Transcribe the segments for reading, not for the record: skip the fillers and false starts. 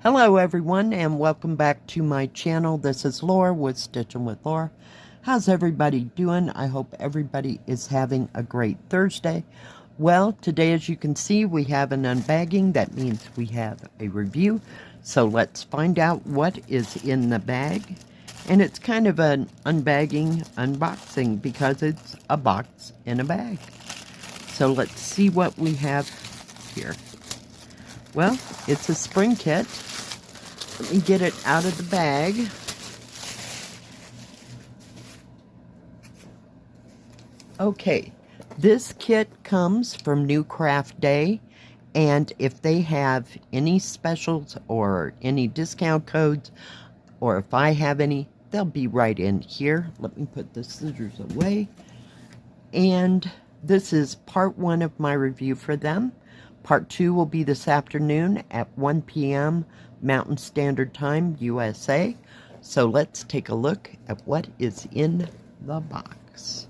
Hello everyone and welcome back to my channel. This is Laura with Stitching with Laura. How's everybody doing? I hope everybody is having a great Thursday. Well, today as you can see we have an unbagging. That means we have a review. So let's find out what is in the bag. And it's kind of an unbagging unboxing because it's a box in a bag. So let's see what we have here. Well, it's a spring kit. Let me get it out of the bag. Okay, this kit comes from NewCraftDay, and if they have any specials or any discount codes, or if I have any, they'll be right in here. Let me put the scissors away. And this is part 1 of my review for them. Part 2 will be this afternoon at 1 p.m. Mountain Standard Time, USA. So let's take a look at what is in the box.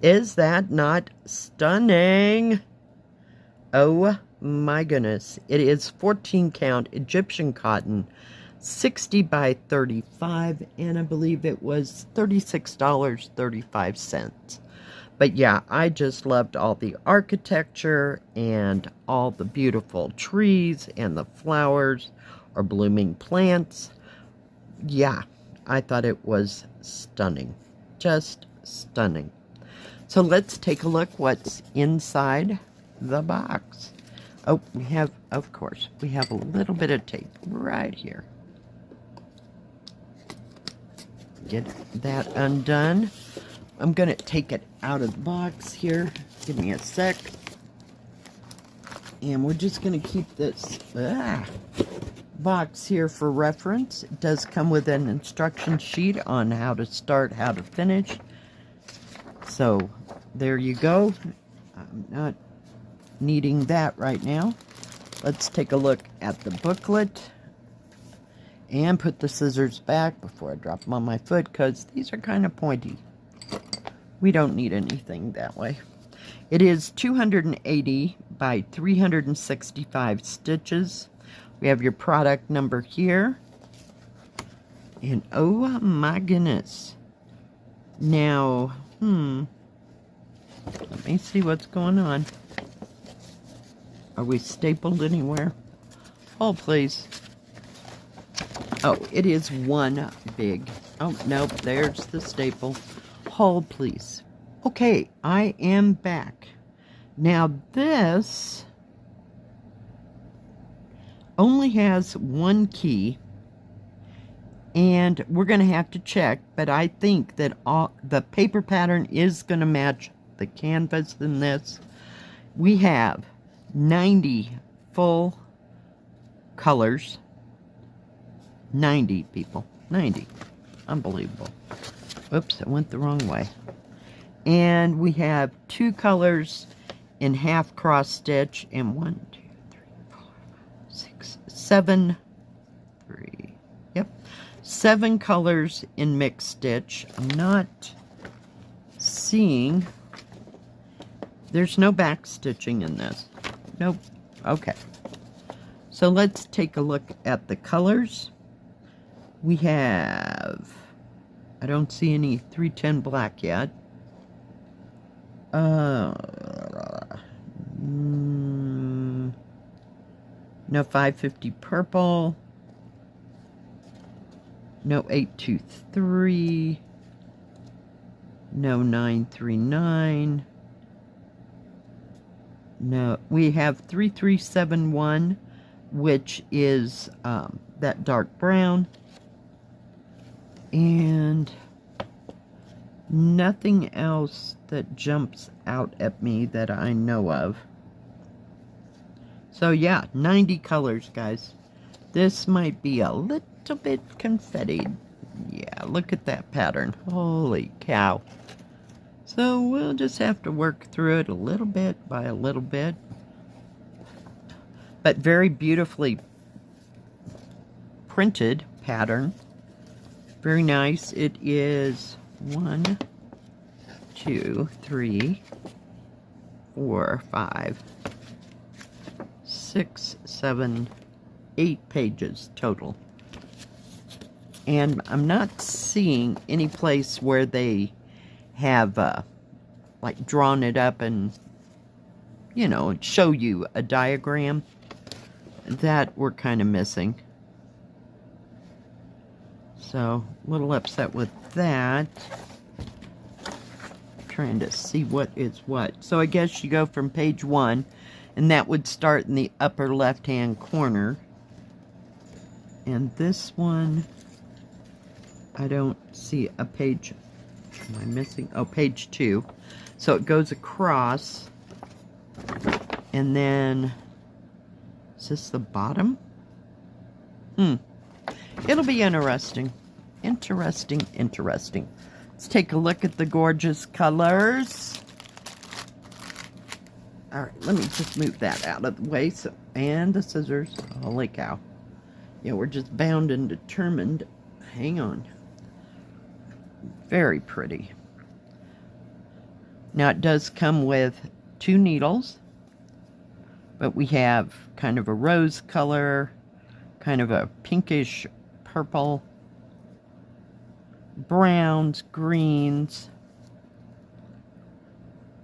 Is that not stunning? Oh my goodness. It is 14 count Egyptian cotton, 60 by 35, and I believe it was $36.35. But yeah, I just loved all the architecture and all the beautiful trees and the flowers or blooming plants. Yeah, I thought it was stunning. Just stunning. So let's take a look what's inside the box. Oh, we have, of course, we have a little bit of tape right here. Get that undone. I'm going to take it out of the box here. Give me a sec. And we're just going to keep this box here for reference. It does come with an instruction sheet on how to start, how to finish. So there you go. I'm not needing that right now. Let's take a look at the booklet. And put the scissors back before I drop them on my foot because these are kind of pointy. We don't need anything that way. It is 280 by 365 stitches. We have your product number here. And oh my goodness. Now, let me see what's going on. Are we stapled anywhere? Hold please. Oh, it is one big. Oh, nope, there's the staple. Hold, please. Okay, I am back. Now, this only has one key, and we're going to have to check, but I think that all the paper pattern is going to match the canvas in this. We have 90 full colors. 90 people. 90. Unbelievable. Oops, I went the wrong way. And we have 2 colors in half cross stitch and 1, 2, 3, 4, 5, 6, 7. 3. Yep. 7 colors in mixed stitch. I'm not seeing. There's no back stitching in this. Nope. Okay. So let's take a look at the colors. We have, I don't see any 310 black yet. No 550 purple. No 823. No 939. No, we have 3371, which is that dark brown. And nothing else that jumps out at me that I know of. So yeah, 90 colors, guys. This might be a little bit confetti. Yeah, look at that pattern. Holy cow. So we'll just have to work through it a little bit by a little bit. But very beautifully printed pattern. Very nice. It is 1, 2, 3, 4, 5, 6, 7, 8 pages total. And I'm not seeing any place where they have, like, drawn it up and, you know, show you a diagram. That we're kind of missing. So, a little upset with that. Trying to see what is what. So, I guess you go from page 1, and that would start in the upper left-hand corner. And this one, I don't see a page. Am I missing? Oh, page 2. So it goes across. And then, is this the bottom? It'll be interesting. Interesting. Let's take a look at the gorgeous colors. All right, let me just move that out of the way. So, and the scissors. Holy cow. Yeah, we're just bound and determined. Hang on. Very pretty. Now, it does come with 2 needles. But we have kind of a rose color, kind of a pinkish purple, browns, greens,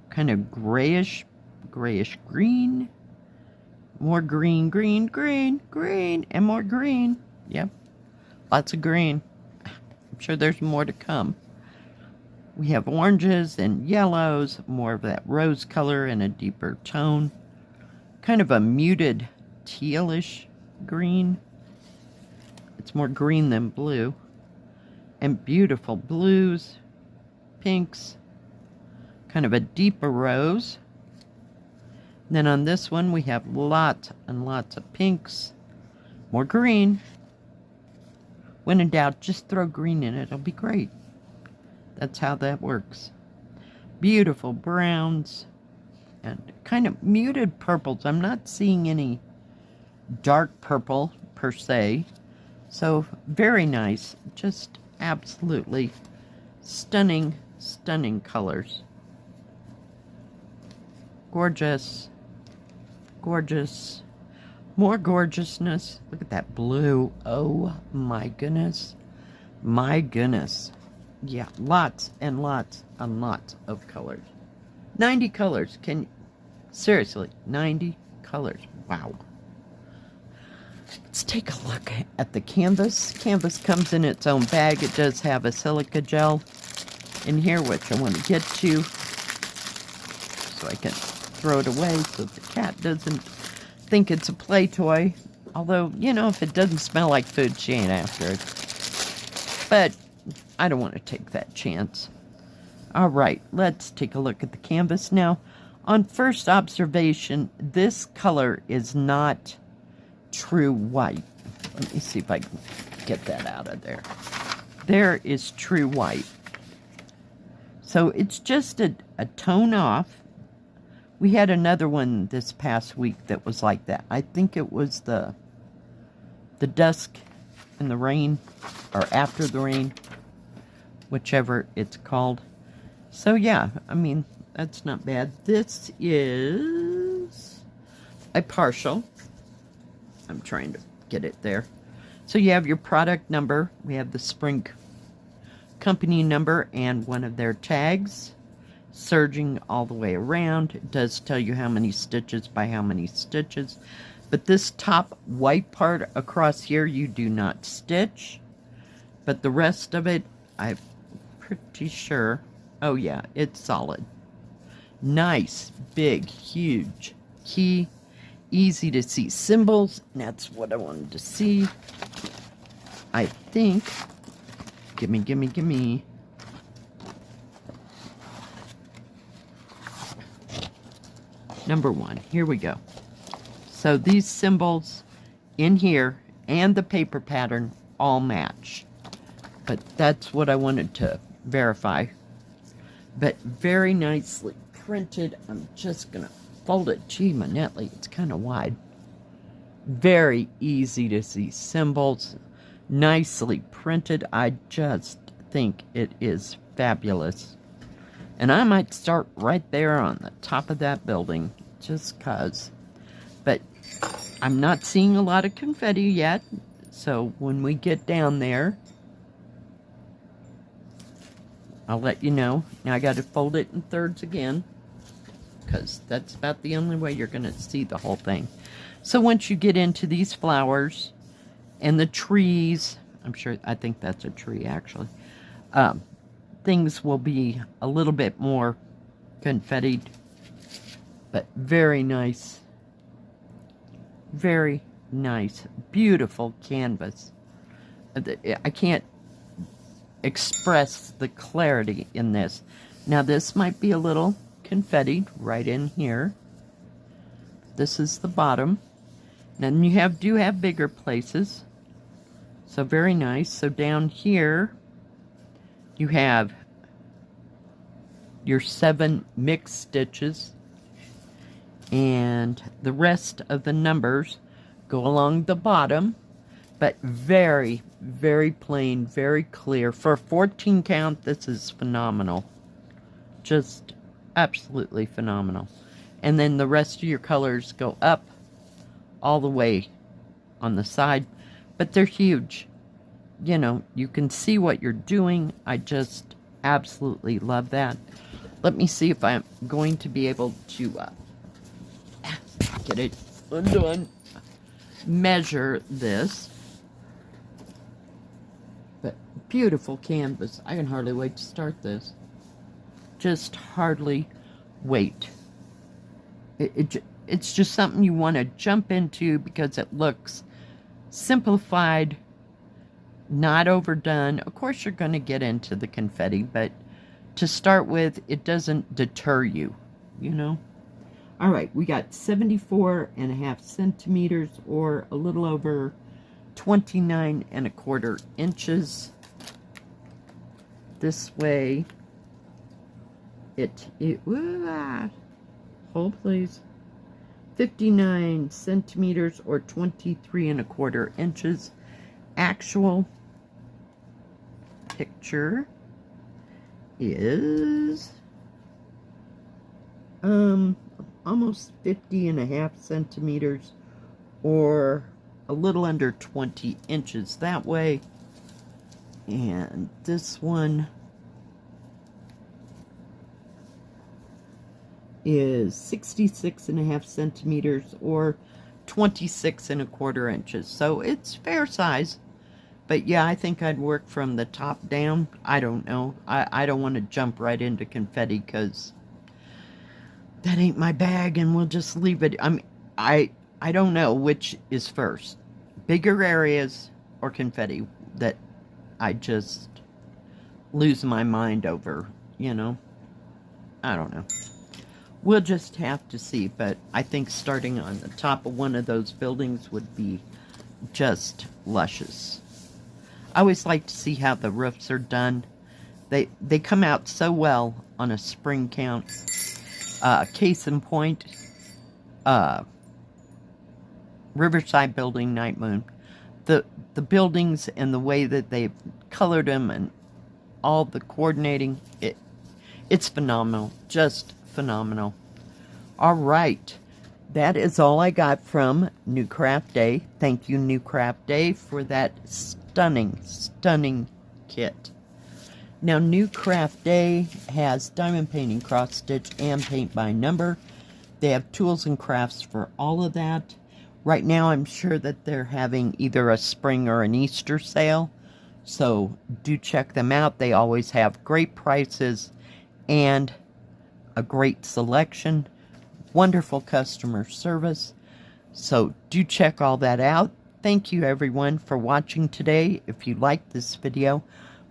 kind of grayish green, more green, and more green. Yep, lots of green. I'm sure there's more to come. We have oranges and yellows, more of that rose color in a deeper tone. Kind of a muted tealish green. It's more green than blue. And beautiful blues, pinks, kind of a deeper rose. And then on this one we have lots and lots of pinks, more green. When in doubt, just throw green in it, it'll be great. That's how that works. Beautiful browns and kind of muted purples. I'm not seeing any dark purple per se. So very nice. Just absolutely stunning colors. Gorgeous. More gorgeousness. Look at that blue. Oh my goodness. Yeah, lots and lots of colors. 90 colors. Seriously, 90 colors. Wow. Let's take a look at the canvas. Canvas comes in its own bag. It does have a silica gel in here, which I want to get to so I can throw it away so the cat doesn't think it's a play toy. Although, you know, if it doesn't smell like food, she ain't after it. But I don't want to take that chance. All right, let's take a look at the canvas now. On first observation, this color is not true white. Let me see if I can get that out of there. There is true white. So it's just a tone off. We had another one this past week that was like that. I think it was the dusk in the rain, or after the rain, whichever it's called. So yeah, I mean, that's not bad. This is a partial. I'm trying to get it there. So you have your product number. We have the spring company number and one of their tags. Serging all the way around. It does tell you how many stitches by how many stitches. But this top white part across here, you do not stitch. But the rest of it, I'm pretty sure. Oh yeah, it's solid. Nice, big, huge key. Easy to see symbols. That's what I wanted to see. I think. Gimme. Number 1. Here we go. So these symbols in here and the paper pattern all match. But that's what I wanted to verify. But very nicely printed. I'm just going to fold it. Gee, my netley, it's kind of wide. Very easy to see symbols. Nicely printed. I just think it is fabulous. And I might start right there on the top of that building, just 'cause. But I'm not seeing a lot of confetti yet, so when we get down there, I'll let you know. Now I got to fold it in thirds again, because that's about the only way you're going to see the whole thing. So once you get into these flowers and the trees, I think that's a tree actually, things will be a little bit more confettied, but very nice. Very nice. Beautiful canvas. I can't express the clarity in this. Now this might be a little confetti right in here. This is the bottom. Then you do have bigger places. So very nice. So down here you have your 7 mixed stitches, and the rest of the numbers go along the bottom, but very, very plain, very clear. For a 14 count, this is phenomenal. Just absolutely phenomenal. And then the rest of your colors go up all the way on the side, but they're huge. You know, you can see what you're doing. I just absolutely love that. Let me see if I'm going to be able to get it undone, measure this. But beautiful canvas. I can hardly wait to start this. Just hardly wait. It's just something you want to jump into because it looks simplified, not overdone. Of course you're going to get into the confetti, but to start with, it doesn't deter you, you know? All right, we got 74.5 centimeters, or a little over 29.25 inches. This way, hold please, 59 centimeters, or 23.25 inches. Actual picture is almost 50.5 centimeters, or a little under 20 inches that way. And this one is 66.5 centimeters, or 26.25 inches. So it's fair size. But yeah, I think I'd work from the top down. I don't know. I don't want to jump right into confetti because that ain't my bag, and we'll just leave it. I don't know which is first. Bigger areas or confetti that I just lose my mind over, you know? I don't know. We'll just have to see, but I think starting on the top of one of those buildings would be just luscious. I always like to see how the roofs are done. They come out so well on a spring count. Case in point, Riverside Building, Night Moon. The buildings and the way that they've colored them and all the coordinating, it's phenomenal. Just phenomenal. All right. That is all I got from NewCraftDay. Thank you, NewCraftDay, for that stunning, stunning kit. Now, NewCraftDay has diamond painting, cross stitch, and paint by number. They have tools and crafts for all of that. Right now, I'm sure that they're having either a spring or an Easter sale. So do check them out. They always have great prices and a great selection. Wonderful customer service. So do check all that out. Thank you everyone for watching today. If you liked this video,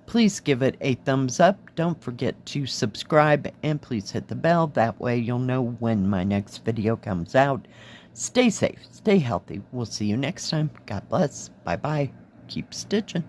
please give it a thumbs up. Don't forget to subscribe and please hit the bell. That way you'll know when my next video comes out. Stay safe, stay healthy. We'll see you next time. God bless. Bye-bye. Keep stitching.